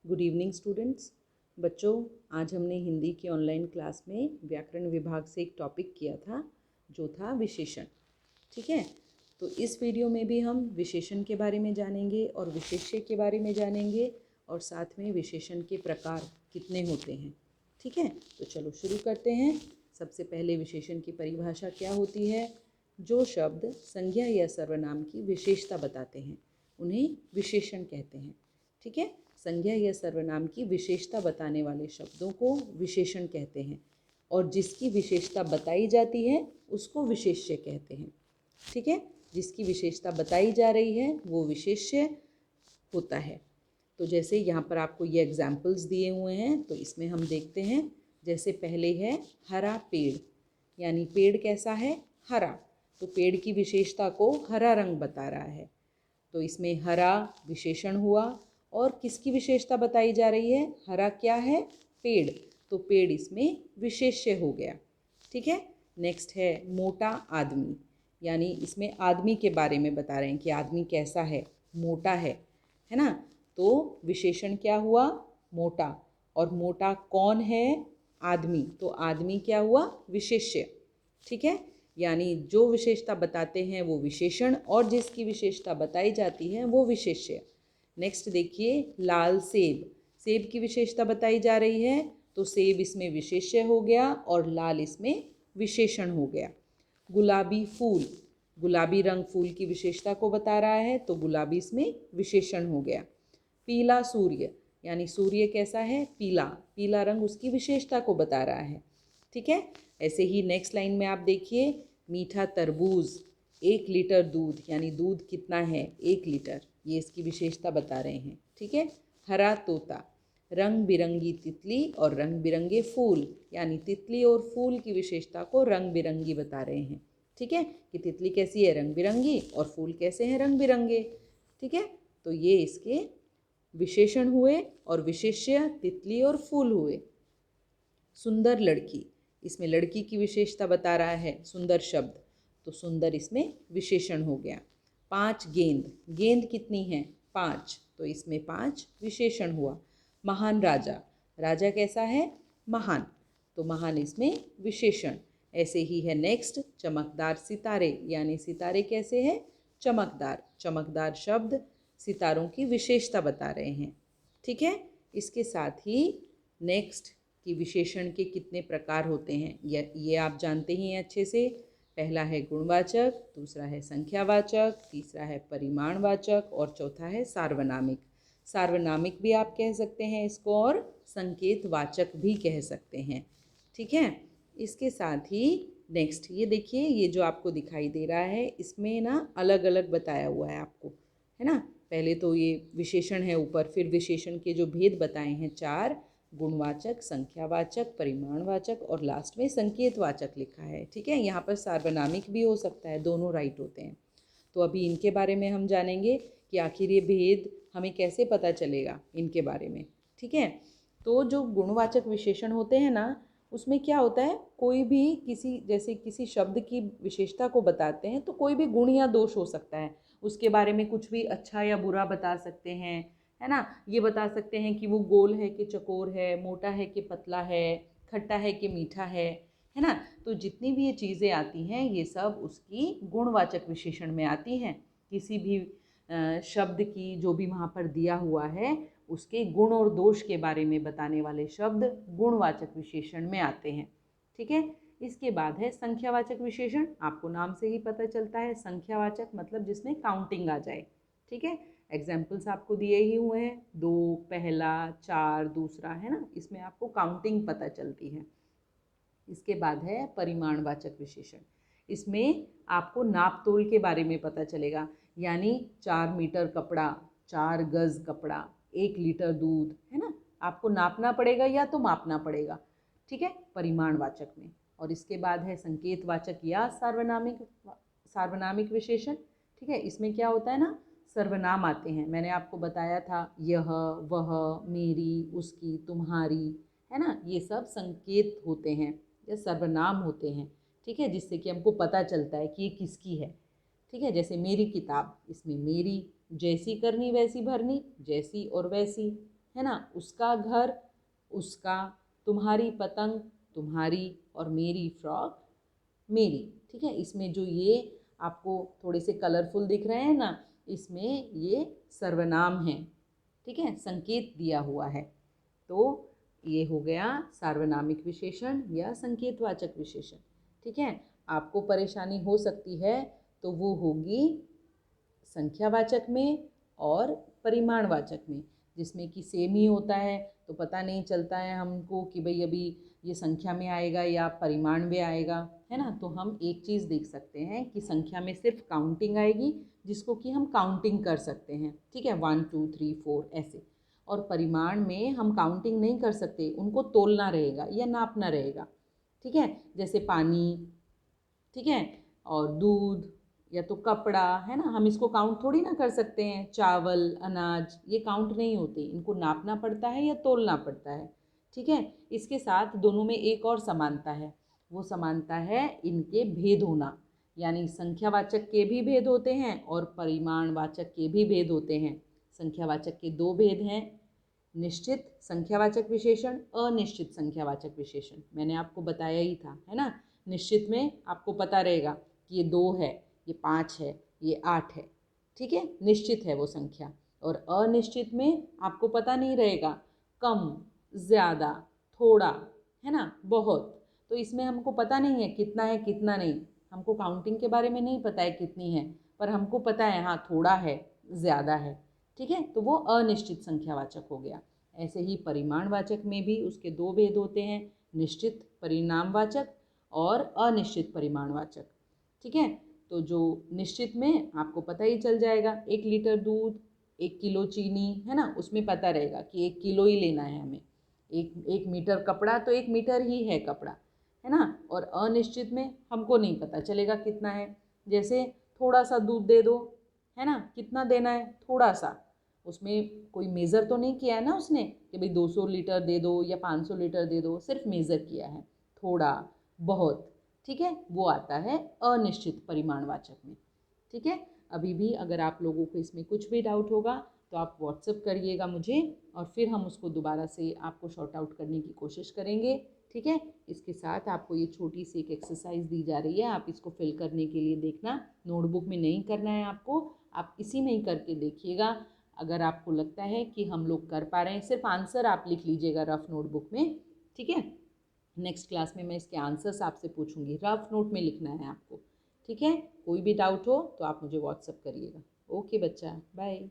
Good evening students. बच्चों, आज हमने हिंदी की ऑनलाइन क्लास में व्याकरण विभाग से एक टॉपिक किया था जो था विशेषण। ठीक है, तो इस वीडियो में भी हम विशेषण के बारे में जानेंगे और विशेष्य के बारे में जानेंगे और साथ में विशेषण के प्रकार कितने होते हैं। ठीक है, तो चलो शुरू करते हैं। सबसे पहले विशेषण की परिभाषा क्या होती है। जो शब्द संज्ञा या सर्वनाम की विशेषता बताते हैं उन्हें विशेषण कहते हैं। ठीक है, संज्ञा या सर्वनाम की विशेषता बताने वाले शब्दों को विशेषण कहते हैं और जिसकी विशेषता बताई जाती है उसको विशेष्य कहते हैं। ठीक है, जिसकी विशेषता बताई जा रही है वो विशेष्य होता है। तो जैसे यहाँ पर आपको ये एग्जाम्पल्स दिए हुए हैं, तो इसमें हम देखते हैं। जैसे पहले है हरा पेड़, यानी पेड़ कैसा है, हरा। तो पेड़ की विशेषता को हरा रंग बता रहा है, तो इसमें हरा विशेषण हुआ। और किसकी विशेषता बताई जा रही है, हरा क्या है, पेड़, तो पेड़ इसमें विशेष्य हो गया। ठीक है, नेक्स्ट है मोटा आदमी, यानी इसमें आदमी के बारे में बता रहे हैं कि आदमी कैसा है, मोटा है ना। तो विशेषण क्या हुआ, मोटा। और मोटा कौन है, आदमी, तो आदमी क्या हुआ, विशेष्य। ठीक है, यानी जो विशेषता बताते हैं वो विशेषण और जिसकी विशेषता बताई जाती है वो विशेष्य। नेक्स्ट देखिए, लाल सेब, सेब की विशेषता बताई जा रही है तो सेब इसमें विशेष्य हो गया और लाल इसमें विशेषण हो गया। गुलाबी फूल, गुलाबी रंग फूल की विशेषता को बता रहा है तो गुलाबी इसमें विशेषण हो गया। पीला सूर्य, यानी सूर्य कैसा है, पीला, पीला रंग उसकी विशेषता को बता रहा है। ठीक है, ऐसे ही नेक्स्ट लाइन में आप देखिए, मीठा तरबूज, 1 लीटर दूध, यानी दूध कितना है, 1 लीटर, ये इसकी विशेषता बता रहे हैं। ठीक है, हरा तोता, रंग बिरंगी तितली और रंग बिरंगे फूल, यानी तितली और फूल की विशेषता को रंग बिरंगी बता रहे हैं। ठीक है, कि तितली कैसी है, रंग बिरंगी, और फूल कैसे हैं, रंग बिरंगे। ठीक है, तो ये इसके विशेषण हुए और विशेष्य तितली और फूल हुए। सुंदर लड़की, इसमें लड़की की विशेषता बता रहा है सुंदर शब्द, तो सुंदर इसमें विशेषण हो गया। 5 गेंद, गेंद कितनी है, 5, तो इसमें 5 विशेषण हुआ। महान राजा, राजा कैसा है, महान, तो महान इसमें विशेषण। ऐसे ही है नेक्स्ट, चमकदार सितारे, यानी सितारे कैसे हैं, चमकदार, चमकदार शब्द सितारों की विशेषता बता रहे हैं। ठीक है, इसके साथ ही नेक्स्ट कि विशेषण के कितने प्रकार होते हैं ये आप जानते ही हैं अच्छे से। पहला है गुणवाचक, दूसरा है संख्यावाचक, तीसरा है परिमाणवाचक और चौथा है सार्वनामिक। सार्वनामिक भी आप कह सकते हैं इसको और संकेतवाचक भी कह सकते हैं। ठीक है, इसके साथ ही नेक्स्ट ये देखिए, ये जो आपको दिखाई दे रहा है इसमें ना अलग अलग बताया हुआ है आपको, है ना। पहले तो ये विशेषण है ऊपर, फिर विशेषण के जो भेद बताए हैं 4, गुणवाचक, संख्यावाचक, परिमाणवाचक और लास्ट में संकेतवाचक लिखा है। ठीक है, यहाँ पर सार्वनामिक भी हो सकता है, दोनों राइट होते हैं। तो अभी इनके बारे में हम जानेंगे कि आखिर ये भेद हमें कैसे पता चलेगा इनके बारे में। ठीक है, तो जो गुणवाचक विशेषण होते हैं ना, उसमें क्या होता है, कोई भी किसी जैसे किसी शब्द की विशेषता को बताते हैं तो कोई भी गुण या दोष हो सकता है, उसके बारे में कुछ भी अच्छा या बुरा बता सकते हैं, है ना। ये बता सकते हैं कि वो गोल है कि चकोर है, मोटा है कि पतला है, खट्टा है कि मीठा है ना। तो जितनी भी ये चीज़ें आती हैं ये सब उसकी गुणवाचक विशेषण में आती हैं। किसी भी शब्द की जो भी वहाँ पर दिया हुआ है उसके गुण और दोष के बारे में बताने वाले शब्द गुणवाचक विशेषण में आते हैं। ठीक है, इसके बाद है संख्यावाचक विशेषण। आपको नाम से ही पता चलता है, संख्यावाचक मतलब जिसमें काउंटिंग आ जाए। ठीक है, एग्जाम्पल्स आपको दिए ही हुए हैं, 2, पहला, 4, दूसरा, है ना, इसमें आपको काउंटिंग पता चलती है। इसके बाद है परिमाणवाचक विशेषण, इसमें आपको नाप तोल के बारे में पता चलेगा, यानी 4 मीटर कपड़ा, 4 गज कपड़ा, 1 लीटर दूध, है ना, आपको नापना पड़ेगा या तो मापना पड़ेगा। ठीक है, परिमाणवाचक में। और इसके बाद है संकेतवाचक या सार्वनामिक विशेषण। ठीक है, इसमें क्या होता है ना, सर्वनाम आते हैं, मैंने आपको बताया था, यह, वह, मेरी, उसकी, तुम्हारी, है ना, ये सब संकेत होते हैं या सर्वनाम होते हैं। ठीक है, जिससे कि हमको पता चलता है कि ये किसकी है। ठीक है, जैसे मेरी किताब, इसमें मेरी, जैसी करनी वैसी भरनी, जैसी और वैसी, है ना, उसका घर, उसका, तुम्हारी पतंग, तुम्हारी, और मेरी फ्रॉक, मेरी। ठीक है, इसमें जो ये आपको थोड़े से कलरफुल दिख रहे हैं ना, इसमें ये सर्वनाम हैं। ठीक है, संकेत दिया हुआ है। तो ये हो गया सार्वनामिक विशेषण या संकेतवाचक विशेषण। ठीक है, आपको परेशानी हो सकती है तो वो होगी संख्यावाचक में और परिमाणवाचक में, जिसमें कि सेम ही होता है तो पता नहीं चलता है हमको कि भाई अभी ये संख्या में आएगा या परिमाण में आएगा, है ना। तो हम एक चीज़ देख सकते हैं कि संख्या में सिर्फ काउंटिंग आएगी, जिसको कि हम काउंटिंग कर सकते हैं। ठीक है, 1 2 3 4 ऐसे। और परिमाण में हम काउंटिंग नहीं कर सकते, उनको तोलना रहेगा या नापना रहेगा। ठीक है, जैसे पानी, ठीक है, और दूध या तो कपड़ा, है ना, हम इसको काउंट थोड़ी ना कर सकते हैं। चावल, अनाज, ये काउंट नहीं होते, इनको नापना पड़ता है या तोलना पड़ता है। ठीक है, इसके साथ दोनों में एक और समानता है, वो समानता है इनके भेद होना। यानी संख्यावाचक के भी भेद होते हैं और परिमाणवाचक के भी भेद होते हैं। संख्यावाचक के दो भेद हैं, निश्चित संख्यावाचक विशेषण, अनिश्चित संख्यावाचक विशेषण। मैंने आपको बताया ही था, है ना। निश्चित में आपको पता रहेगा कि ये 2 है, ये 5 है, ये 8 है। ठीक है, निश्चित है वो संख्या। और अनिश्चित में आपको पता नहीं रहेगा, कम, ज़्यादा, थोड़ा, है ना, बहुत। तो इसमें हमको पता नहीं है कितना है कितना नहीं, हमको काउंटिंग के बारे में नहीं पता है कितनी है, पर हमको पता है हाँ थोड़ा है, ज़्यादा है। ठीक है, तो वो अनिश्चित संख्यावाचक हो गया। ऐसे ही परिमाणवाचक में भी उसके दो भेद होते हैं, निश्चित परिणामवाचक और अनिश्चित परिमाणवाचक। ठीक है, तो जो निश्चित में आपको पता ही चल जाएगा, 1 लीटर दूध, 1 किलो चीनी, है ना, उसमें पता रहेगा कि 1 किलो ही लेना है हमें। 1 मीटर कपड़ा तो 1 मीटर ही है कपड़ा, है ना। और अनिश्चित में हमको नहीं पता चलेगा कितना है। जैसे थोड़ा सा दूध दे दो, है ना, कितना देना है, थोड़ा सा, उसमें कोई मेज़र तो नहीं किया है ना उसने कि भाई 200 लीटर दे दो या 500 लीटर दे दो, सिर्फ मेज़र किया है थोड़ा, बहुत। ठीक है, वो आता है अनिश्चित परिमाणवाचक में। ठीक है, अभी भी अगर आप लोगों को इसमें कुछ भी डाउट होगा तो आप व्हाट्सएप करिएगा मुझे, और फिर हम उसको दोबारा से आपको शॉर्ट आउट करने की कोशिश करेंगे। ठीक है, इसके साथ आपको ये छोटी सी एक एक्सरसाइज दी जा रही है, आप इसको फिल करने के लिए देखना, नोटबुक में नहीं करना है आपको, आप इसी में ही करके देखिएगा। अगर आपको लगता है कि हम लोग कर पा रहे हैं, सिर्फ आंसर आप लिख लीजिएगा रफ नोटबुक में। ठीक है, नेक्स्ट क्लास में मैं इसके आंसर्स आपसे पूछूंगी, रफ नोट में लिखना है आपको। ठीक है, कोई भी डाउट हो तो आप मुझे व्हाट्सएप करिएगा। ओके बच्चा, बाय।